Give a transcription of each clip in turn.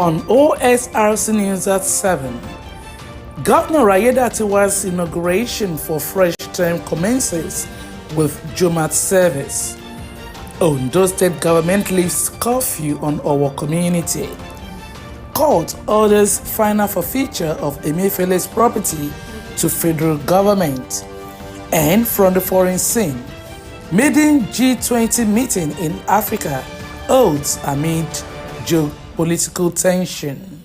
On OSRC News at 7, Governor Ayedatiwa's inauguration for fresh term commences with Jumat service. Ondo State government lifts curfew on our community. Court orders final forfeiture of Emefiele's property to federal government. And from the foreign scene, maiden G20 meeting in Africa holds amid geopolitical tension.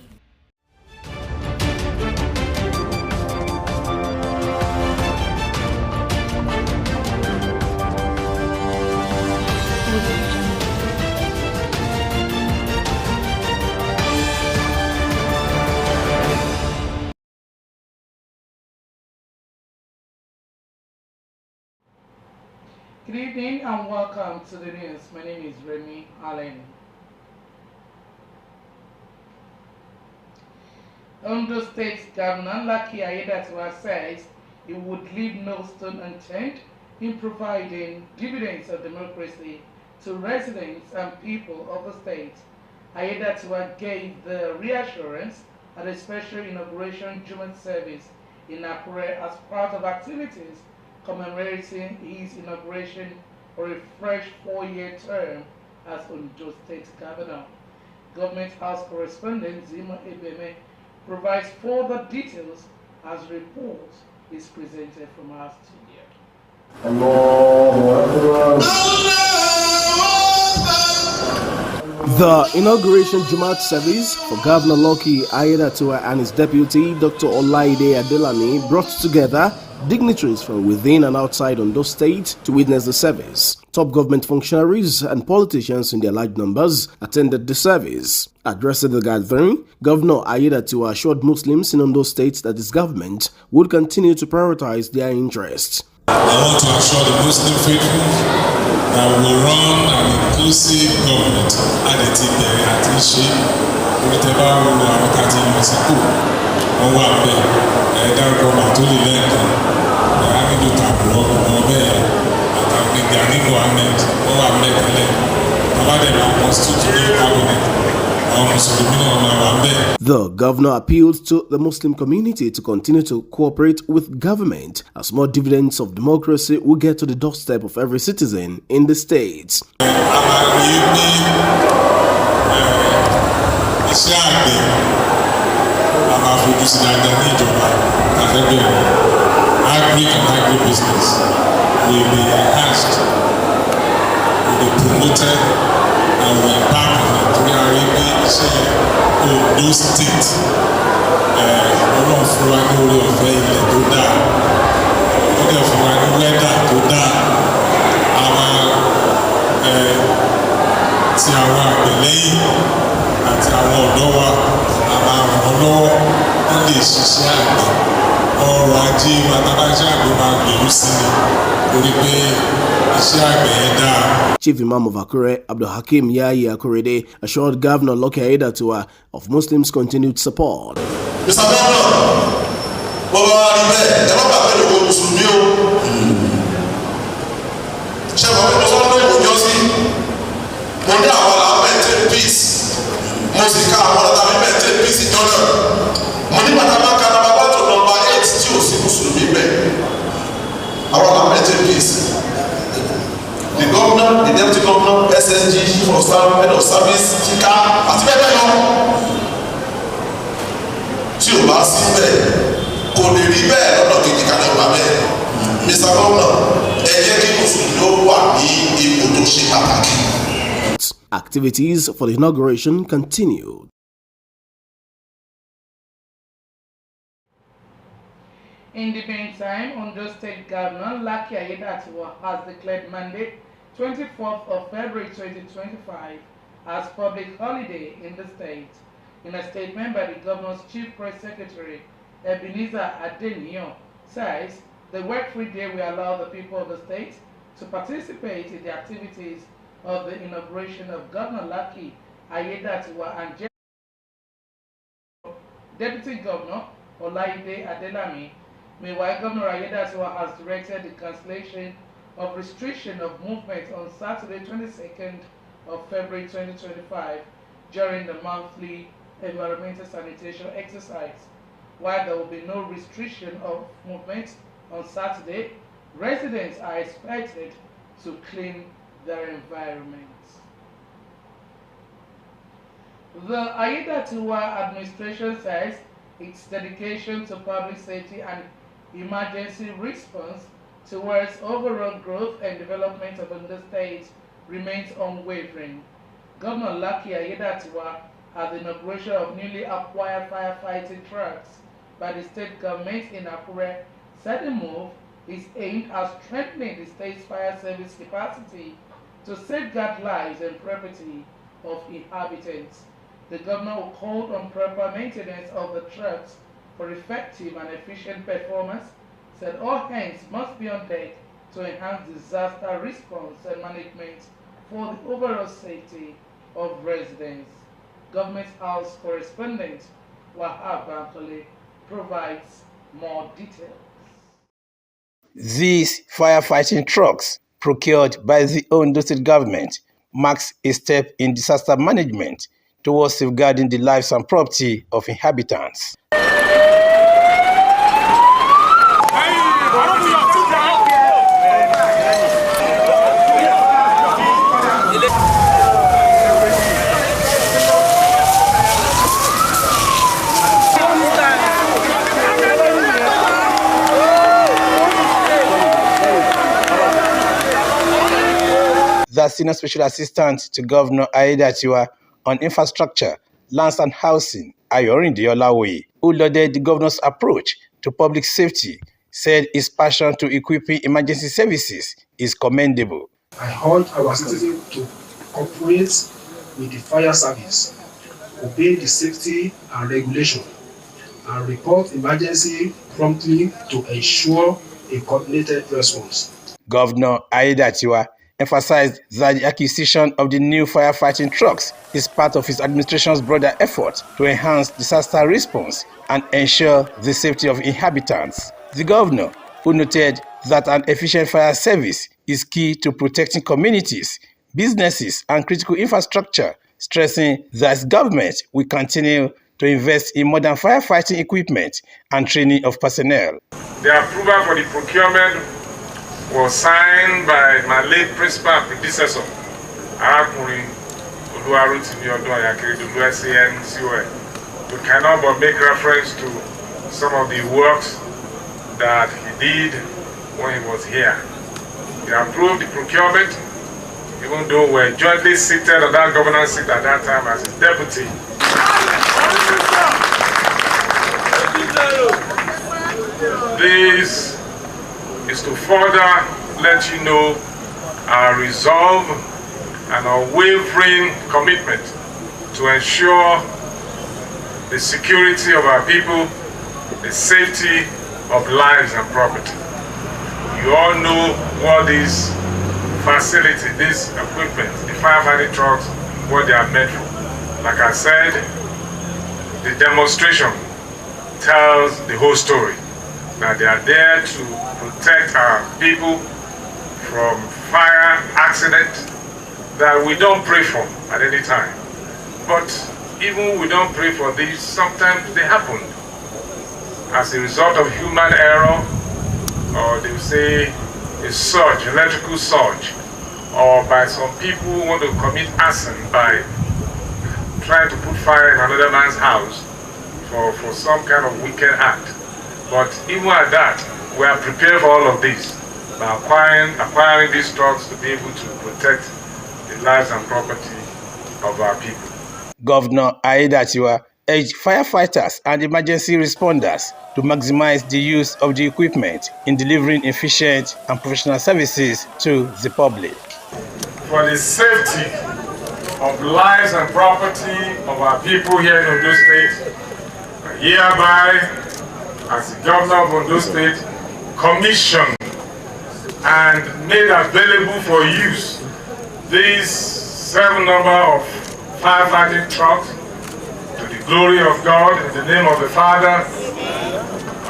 Good evening and welcome to the news. My name is Remy Allen. Ondo State Governor Lucky Ayedatiwa says he would leave no stone unturned in providing dividends of democracy to residents and people of the state. Ayedatiwa gave the reassurance at a special inauguration Jumat service in Akure as part of activities commemorating his inauguration for a fresh 4-year term as Ondo State Governor. Government House correspondent Zima Ebeme provides further details as report is presented from our studio. The inauguration Jumat service for Governor Lucky Ayedatiwa and his deputy Dr. Olaide Adelani brought together dignitaries from within and outside Ondo State to witness the service. Top government functionaries and politicians in their large numbers attended the service. Addressing the gathering, Governor Ayedatiwa assured Muslims in Ondo State that his government would continue to prioritize their interests. I want to assure the Muslim faithful that we will run an inclusive government The governor appealed to the Muslim community to continue to cooperate with government as more dividends of democracy will get to the doorstep of every citizen in the state. Agri and agribusiness will be enhanced, will be promoted, and will embark on Nigeria Ondo State. Ọlọ́run fún wa ní orí ọ̀fẹ́ ilẹ̀ tó dáa, ó dẹ̀ fún wa ní wẹ́dà tó dáa, ti àwọn àgbẹ̀ lẹ́yìn àti àwọn ọ̀dọ́ wa, àwọn lọ́wọ́ wọ́n lè ṣiṣẹ́ àgbẹ̀. Chief Imam of Akure, Abdul Hakim Yayi Akurede, assured Governor Lucky Ayedatiwa of Muslims' continued support. Mr. The governor, the deputy governor, SSG, chief of staff, head of service, Tika, àti bẹ́ẹ̀ bẹ́ẹ̀ lọ. Tí o bá sí bẹ́ẹ̀, kò lè rí bẹ́ẹ̀ lọ́dọ̀ kejì kan lọ́ba bẹ́ẹ̀. Mr. Governor, ẹ jẹ́ kí Mùsùlùmí ó wà ní ipò tó ṣe pàtàkì. Activities for the inauguration continued. In the meantime, Ondo State Governor Lucky Ayedatiwa has declared Monday, 24th of February 2025 as public holiday in the state. In a statement by the governor's chief press secretary, Ebenezer Adenio, says the work-free day will allow the people of the state to participate in the activities of the inauguration of Governor Lucky Ayedatiwa and Deputy Governor Olaide Adelani. Meanwhile, Governor Ayedatiwa has directed the cancellation of restriction of movement on Saturday, 22nd of February 2025 during the monthly environmental sanitation exercise. While there will be no restriction of movement on Saturday, residents are expected to clean their environments. The Aiyedatiwa administration says its dedication to public safety and emergency response towards overall growth and development of the state remains unwavering. Governor Lucky Aiyedatiwa, at the inauguration of newly acquired firefighting trucks by the state government in Akure, said the move is aimed at strengthening the state's fire service capacity to safeguard lives and property of inhabitants. The governor called on proper maintenance of the trucks for effective and efficient performance, said all hands must be on deck to enhance disaster response and management for the overall safety of residents. Government House correspondent Wahab Bankole provides more details. These firefighting trucks, procured by the Ondo State government, marks a step in disaster management towards safeguarding the lives and property of inhabitants. The Senior Special Assistant to Governor Aiyedatiwa on Infrastructure, Lands and Housing, Ayorinde Olawoye, who lauded the governor's approach to public safety, said his passion to equipping emergency services is commendable. I urge our citizens to cooperate with the fire service, obey the safety and regulation, and report emergency promptly to ensure a coordinated response. Governor Aiyedatiwa emphasized that the acquisition of the new firefighting trucks is part of his administration's broader effort to enhance disaster response and ensure the safety of inhabitants. The governor, who noted that an efficient fire service is key to protecting communities, businesses, and critical infrastructure, stressing that his government will continue to invest in modern firefighting equipment and training of personnel. The approval for the procurement was signed by my late principal and predecessor, Arakuri Oluwarotimi Odun Ayakeredolu SANCON. We cannot but make reference to some of the works that he did when he was here. He approved the procurement, even though we were jointly seated on that governance seat at that time as his deputy. This is to further let you know our resolve and unwavering commitment to ensure the security of our people, the safety of lives and property. You all know what this facility, this equipment, the firefighting trucks, what they are meant for. Like I said, the demonstration tells the whole story. That they are there to protect our people from fire accident that we don't pray for at any time. But even we don't pray for these, sometimes they happen as a result of human error, or they will say a surge, electrical surge, or by some people who want to commit arson by trying to put fire in another man's house for some kind of wicked act. But even at that, we are prepared for all of this by acquiring these trucks to be able to protect the lives and property of our people. Governor Aiyedatiwa urged firefighters and emergency responders to maximize the use of the equipment in delivering efficient and professional services to the public. For the safety of lives and property of our people here in Ondo State, hereby, as the governor of Ondo State, commissioned and made available for use these 7 number of firefighting trucks to the glory of God, in the name of the Father,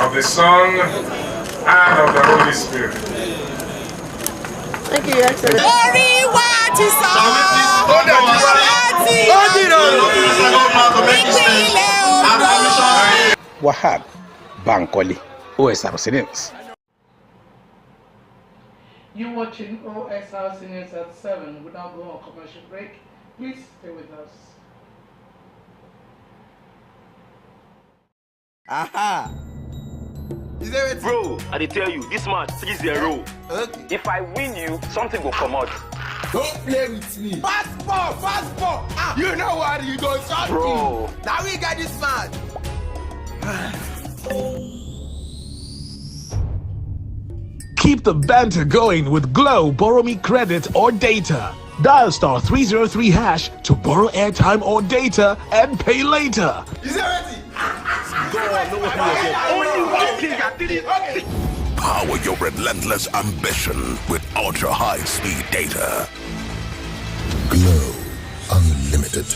of the Son, and of the Holy Spirit. Thank you, Your Excellency. Wahab Bankole, OSRC News. You're watching OSRC News at 7. We'll now go on commercial break. Please stay with us. Aha! Is there a bro? I tell you, this match 3-0. Okay. If I win you, something will come out. Don't play with me. Fast ball. Ah, you know what? You go something. Bro. Now we got this match. Keep the banter going with Glow Borrow Me Credit or Data. Dial *303# to borrow airtime or data and pay later. Is it ready? Only one thing I did it. Power your relentless ambition with ultra-high-speed data. Glow Unlimited.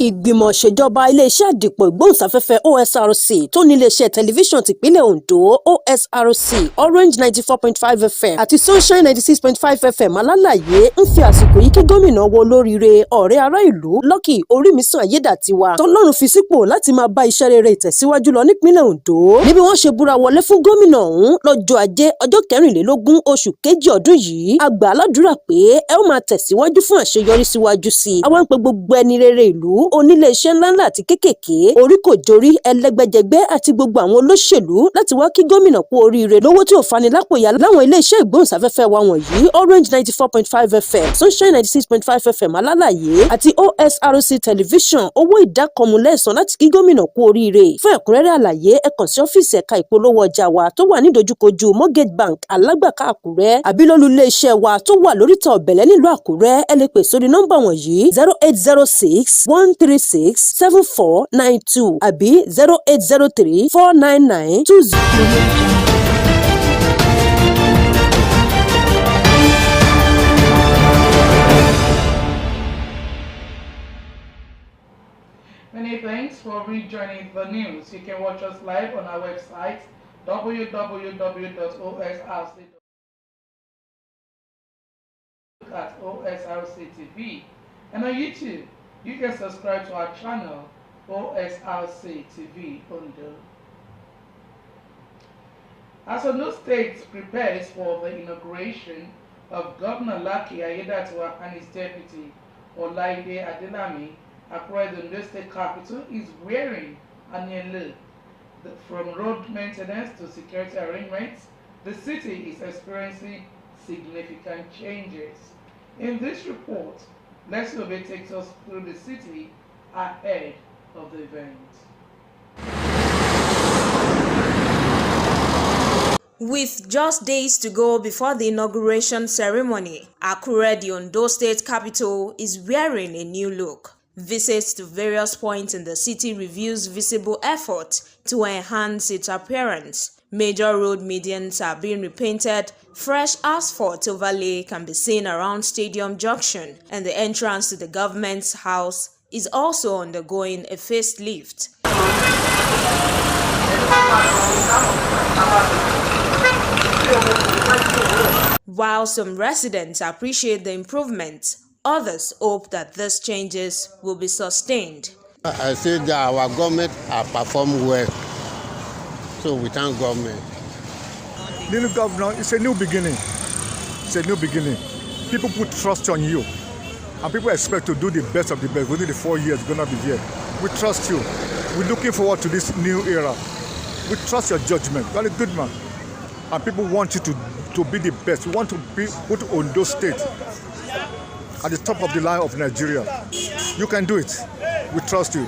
Ìgbìmọ̀ ìṣèjọba iléeṣẹ́ àdìpọ̀ ìgbóhùnsáfẹ́fẹ́ OSRC tó ní iléeṣẹ́ tẹlifíṣàn tìpínlẹ̀ Ondo OSRC Orange 94.5 FM àti Sunshine 96.5 FM alálàyé ń fi àsìkò yìí kí gómìnà wo olóríire ọ̀rẹ́ ará ìlú Lucky Orímisàn Ayédàtiwa tọ́lọ́run fi sípò láti máa bá iṣẹ́ rere ìtẹ̀síwájú lọ nípínlẹ̀ Ondo níbi wọ́n ṣe búra wọlé fún gómìnà ọ̀hún lọ́jọ́ Ajé ọjọ́ 24 oṣù kejì ọdún yìí a gbà ládùúrà pé ẹ ó máa tẹ̀síwájú fún àṣeyọrí síwájú sí i àwa ń pe gbogbo ẹni rere ìlú onílé iṣẹ́ ńláńlá àti kéékèèké orí kò jorí ẹlẹ́gbẹ́jẹgbẹ́ àti gbogbo àwọn olóṣèlú láti wá kí gómìnà kú oríire lówó tí ò fani lápòyà láwọn ilé iṣẹ́ ìgbóhùnsáfẹ́fẹ́ wa wọ̀nyí Orange 94.5 FM Sunshine 96.5 FM alálàyé àti OSRC Television owó ìdákọ̀múlẹ̀sán láti kí gómìnà kú oríire fún ẹ̀kúnrẹ́rẹ́ àlàyé ẹ kàn sí ọ́fíìsì ẹ̀ka ìpolówó ọjà wa tó wà nídojúkojú Mortgage Bank Alágbàká Àkúrẹ́ àbí lólú ilé iṣẹ́ wa tó wà lóríta Ọ̀bẹ̀lẹ̀ nílùú Àkúrẹ́ ẹ lè pè sórí nọ́mbà wọ̀nyí 0806-136-7492 àbí 0803-499-20. Many thanks for rejoining the news. You can watch us live on our website www.osrc.com at OSRC TV, and on YouTube you can subscribe to our channel OSRC TV Ondo. As Ondo State prepares for the inauguration of Governor Lucky Ayédàtiwa and his deputy Olaide Adelami, Akure, the Ondo State capital, is wearing an alert. From road maintenance to security arrangements, the city is experiencing significant changes. In this report, Leslie Obe takes us through the city ahead of the event. With just days to go before the inauguration ceremony, Akure, the Ondo State capital, is wearing a new look. Visits to various points in the city reveals visible effort to enhance its appearance. Major road medians are being repainted, fresh asphalt overlay can be seen around Stadium Junction, and the entrance to the government's house is also undergoing a facelift. While some residents appreciate the improvement, others hope that these changes will be sustained. I say that our government has performed well, so we thank government. The new governor, it's a new beginning. It's a new beginning. People put trust on you, and people expect to do the best of the best within the 4 years you're going to be here. We trust you. We're looking forward to this new era. We trust your judgment. You're a good man, and people want you to be the best. We want to put Ondo State at the top of the line of Nigeria. You can do it. We trust you.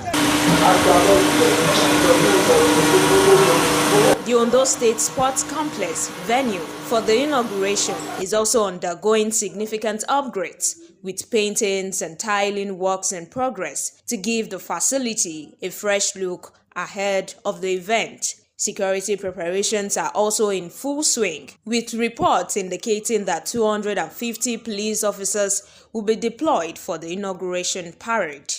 The Ondo State Sports Complex venue for the inauguration is also undergoing significant upgrades, with paintings and tiling works in progress to give the facility a fresh look ahead of the event. Security preparations are also in full swing, with reports indicating that 250 police officers will be deployed for the inauguration parade.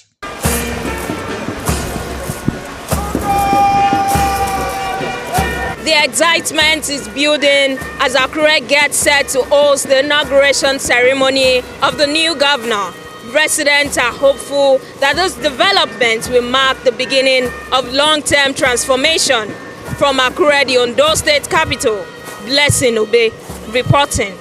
The excitement is building as Akure gets set to host the inauguration ceremony of the new governor. Residents are hopeful that this development will mark the beginning of long-term transformation. From Akure, the Ondo State capital, Blessing Obe reporting.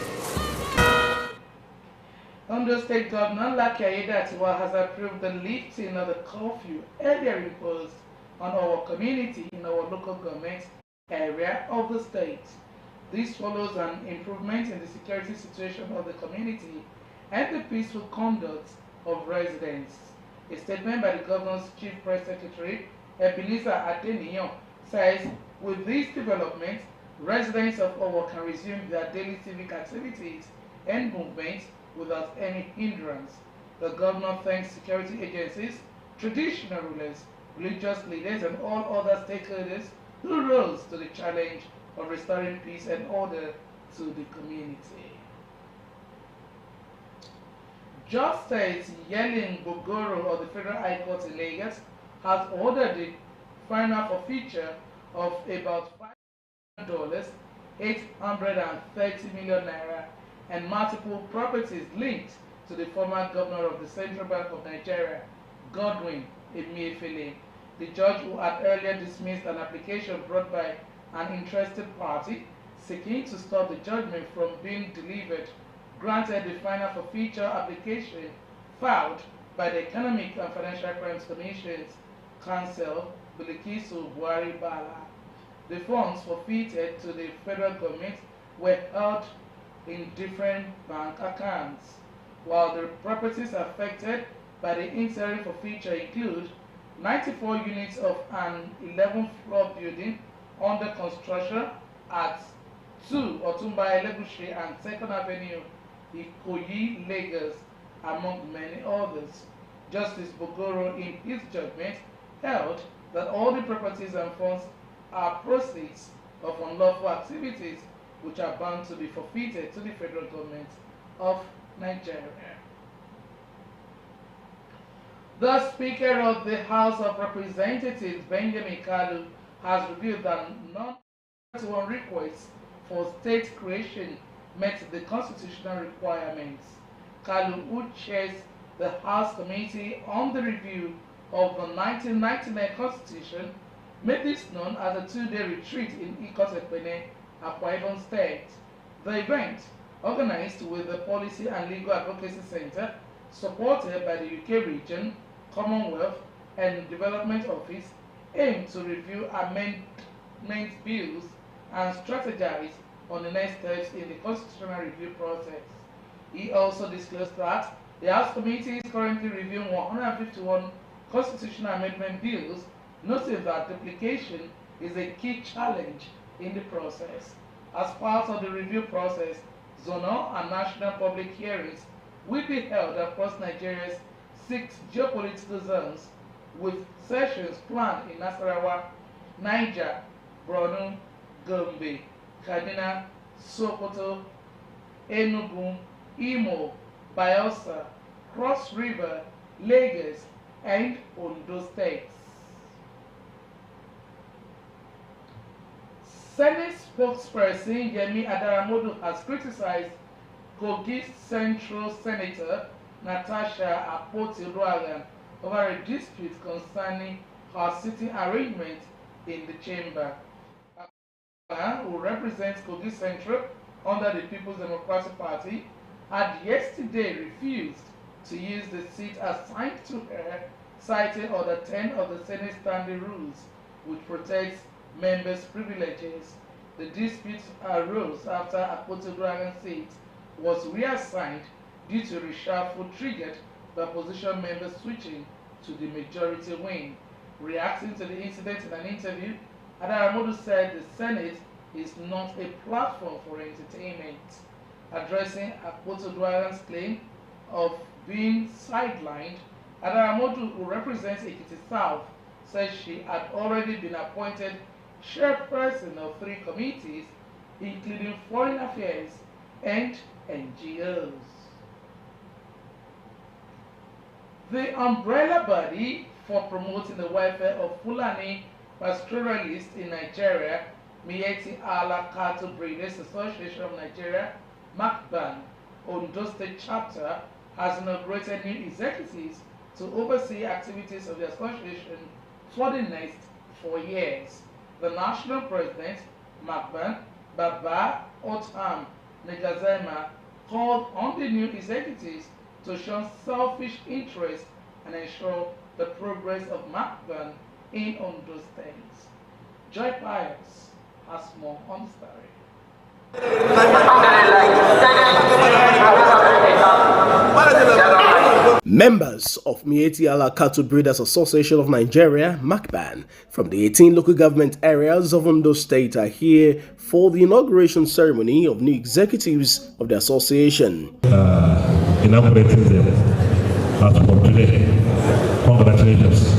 Ondo State Governor Lucky Aiyedatiwa has approved the lifting of the curfew earlier imposed on our community in our local government area of the state. This follows an improvement in the security situation of the community and the peaceful conduct of residents. A statement by the governor's chief press secretary, Ebenezer Adeniyan, says with this development, residents of Owo can resume their daily civic activities and movements without any hindrance. The governor thanks security agencies, traditional rulers, religious leaders, and all other stakeholders who rose to the challenge of restoring peace and order to the community. Justice Yelin Bogoro of the Federal High Court in Lagos has ordered the final forfeiture of about $500, 830 million naira, and multiple properties linked to the former governor of the Central Bank of Nigeria, Godwin Emefiele. The judge, who had earlier dismissed an application brought by an interested party seeking to stop the judgment from being delivered, granted the final forfeiture application filed by the Economic and Financial Crimes Commission's Counsel, Bilikisu Buhari Bala. The funds forfeited to the federal government were held in different bank accounts, while the properties affected by the interim forfeiture include 94 units of an 11th-floor building under construction at 2 Otumba Elegushi and 2nd Avenue, Ikoyi, Lagos, among many others. Justice Bogoro, in his judgment, held that all the properties and funds are proceeds of unlawful activities which are bound to be forfeited to the federal government of Nigeria. The Speaker of the House of Representatives, Benjamin Kalu, has revealed that none of the 21 requests for state creation met the constitutional requirements. Kalu, who chairs the House Committee on the Review of the 1999 Constitution, made this known at a two-day retreat in Ikotekpene, Akwa Ibom State. The event, organized with the Policy and Legal Advocacy Center, supported by the UK Region, Commonwealth, and Development Office, aimed to review amendment bills and strategize on the next steps in the constitutional review process. He also disclosed that the House Committee is currently reviewing 151 constitutional amendment bills, noting that duplication is a key challenge in the process. As part of the review process, zonal and national public hearings will be held across Nigeria's 6 geopolitical zones, with sessions planned in Nasarawa, Niger, Borno, Gombe, Kaduna, Sokoto, Enugu, Imo, Bayelsa, Cross River, Lagos, and Ondo states. Senate spokesperson Yemi Adaramodu has criticized Kogi Central Senator Natasha Akpoti-Uduaghan over a dispute concerning her sitting arrangement in the chamber. Akpoti, who represents Kogi Central under the People's Democratic Party, had yesterday refused to use the seat assigned to her, citing Order 10 of the Senate Standing Rules, which protects members' privileges. The dispute arose after Akpoti-Uduaghan's seat was reassigned due to reshuffle triggered by opposition members switching to the majority wing. Reacting to the incident in an interview, Adaramodu said the Senate is not a platform for entertainment. Addressing Akpoti-Uduaghan's claim of being sidelined, Adaramodu, who represents Ekiti South, says she had already been appointed chairperson of 3 committees, including Foreign Affairs and NGOs. The umbrella body for promoting the welfare of Fulani pastoralists in Nigeria, Mieti Allah Cattle Breeders Association of Nigeria, MACBAN, Ondo State Chapter, has inaugurated new executives to oversee activities of the association for the next 4 years. The national president, MACBAN, Baba Otam Negazema, called on the new executives to show selfish interest and ensure the progress of MACBAN in Ondo State. Joy Pius has more on the story. Members of Mieti Allah Cattle Breeders Association of Nigeria, MACBAN, from the 18 local government areas of Ondo State are here for the inauguration ceremony of new executives of the association. Inaugurating them as from today. Congratulations.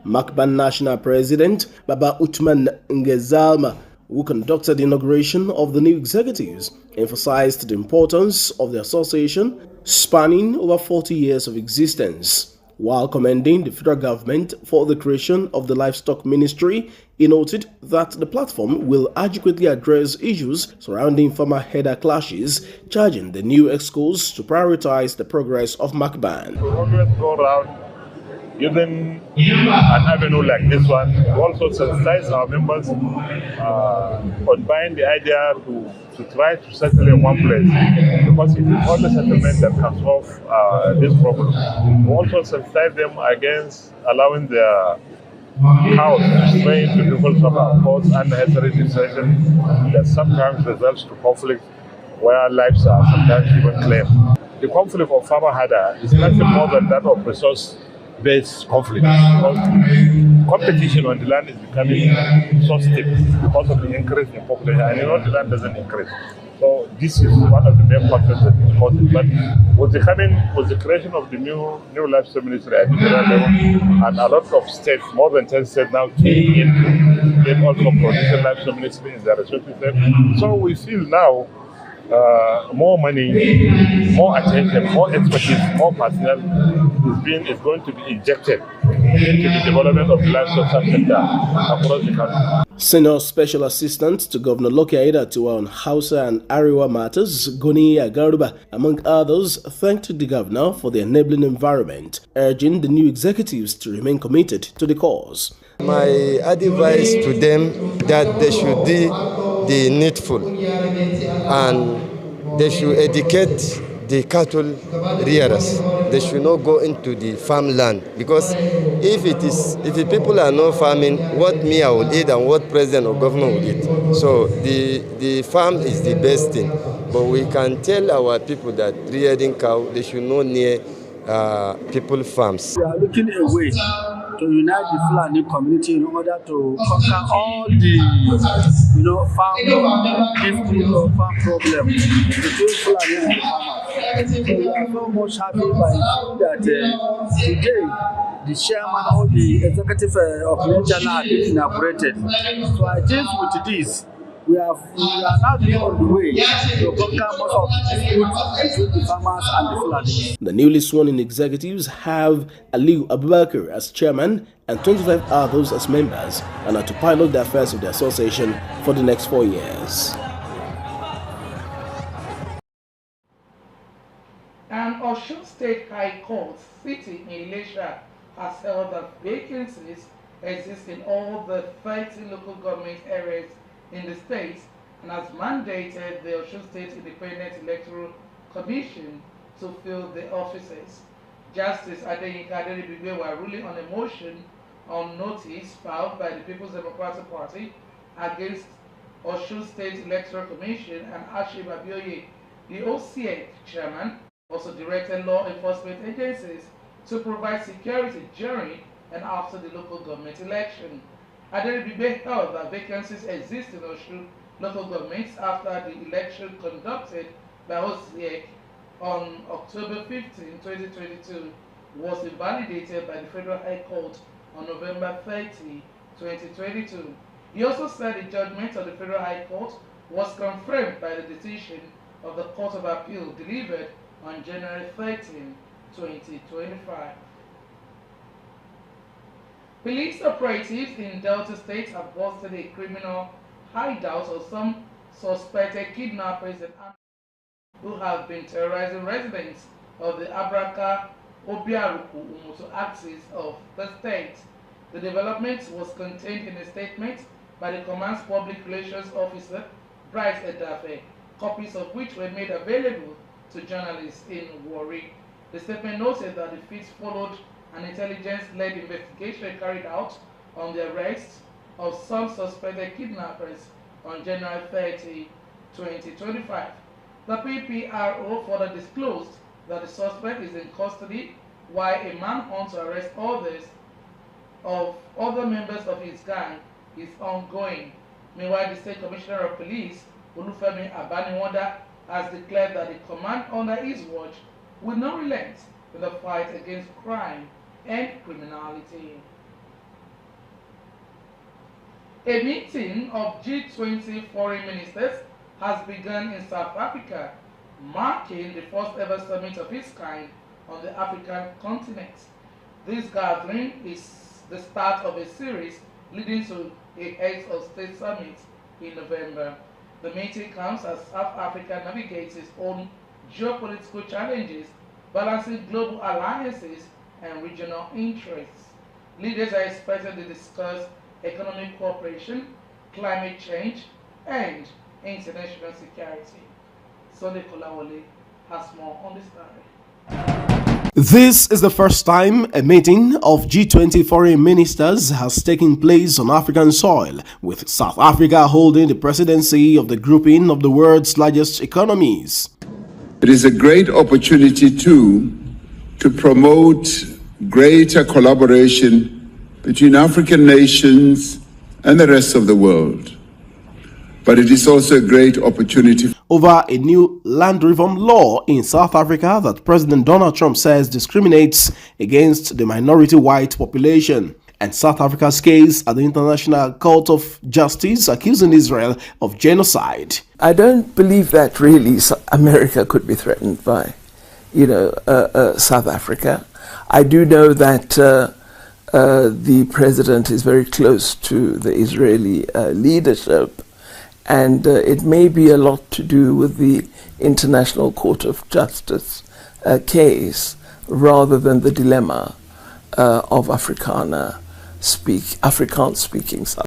MACBAN National President Baba Utman Ngezalma, who conducted the inauguration of the new executives, emphasized the importance of the association spanning over 40 years of existence. While commending the federal government for the creation of the Livestock Ministry, he noted that the platform will adequately address issues surrounding farmer header clashes, charging the new exco's to prioritize the progress of MACBAN. We always go around using an avenue like this one to also sensitize our members on buying the idea to try to settle in one place, because it is only settlement that can solve this problem. We also sensitize them against allowing their cows to stray into people's farm, cause unnecessary dissension that sometimes results to conflict where lives are sometimes even claimed. The conflict of farmer herder is nothing more than that of resource-based conflict, because competition on the land is becoming so steep because of the increase in population, and the land doesn't increase. So this is one of the main factors that cause it. But with the creation of the new livestock ministry at the federal level, and a lot of states, more than 10 states now came in also producing livestock ministry in their respective states. So we feel now more money, more attention, more expertise, more personnel is going to be injected into the development of the livestock sector across the country. Senior Special Assistant to Governor Loki Aiyedatiwa on Hausa and Arewa matters, Goni Agaruba, among others, thanked the governor for the enabling environment, urging the new executives to remain committed to the cause. My advice to them that they should do the needful and they should educate the cattle rearers. They should not go into the farmland, because if the people are not farming, what me I will eat and what president or governor will eat. So the farm is the best thing, but we can tell our people that rearing cow, they should not near people farms. We are looking a way to unite the Fulani community in order to conquer all the, farm dispute or farm problem between Fulani and the farmers. So we are so much happy by seeing that today the chairman or the executive of Nigeria have been inaugurated. So I think with this, we are now being on the way to conquer most of the disputes between the farmers and the Fulani. The newly sworn-in executives have Aliu Abubakar as chairman and 25 others as members, and are to pilot the affairs of the association for the next 4 years. An Osrc State High Court sitting in Ilesha has held that vacancies exist in all the 30 local government areas in the state, and has mandated the Osrc State Independent Electoral Commission to fill the offices. Justice Adeyinka Aderibigbe were ruling on a motion on notice filed by the People's Democratic Party against Osrc State Electoral Commission, and Ashib Abioye, the OCA chairman, also directed law enforcement agencies to provide security during and after the local government election. Aderibigbe held that vacancies exist in Osrc local governments after the election conducted by OCA on October 15, 2022 was invalidated by the Federal High Court on November 30, 2022. He also said the judgment of the Federal High Court was confirmed by the decision of the Court of Appeal delivered on January 13, 2025. Police operatives in Delta State have busted a criminal hideout of some suspected kidnappers and who have been terrorizing residents of the Abraka Obiaruku Umutu axis of the state. The development was contained in a statement by the command's public relations officer, Bryce Edafe, copies of which were made available to journalists in Warri. The statement noted that the feat followed an intelligence-led investigation carried out on the arrest of some suspected kidnappers on January 30, 2025. The PPRO further disclosed that the suspect is in custody while a manhunt to arrest others of other members of his gang is ongoing. Meanwhile, the State Commissioner of Police, Olufemi Abaniwanda, has declared that the command under his watch will not relent in the fight against crime and criminality. A meeting of G20 foreign ministers has begun in South Africa, marking the first ever summit of its kind on the African continent. This gathering is the start of a series leading to a Heads of State Summit in November. The meeting comes as South Africa navigates its own geopolitical challenges, balancing global alliances and regional interests. Leaders are expected to discuss economic cooperation, climate change, and international security. Sunday Kolawole has more on this story. This is the first time a meeting of G20 foreign ministers has taken place on African soil, with South Africa holding the presidency of the grouping of the world's largest economies. It is a great opportunity too to promote greater collaboration between African nations and the rest of the world. But it is also a great opportunity over a new land reform law in South Africa that President Donald Trump says discriminates against the minority white population, and South Africa's case at the International Court of Justice accusing Israel of genocide. I don't believe that really America could be threatened by, South Africa. I do know that the president is very close to the Israeli leadership, and it may be a lot to do with the International Court of Justice case rather than the dilemma of Afrikaans-speaking South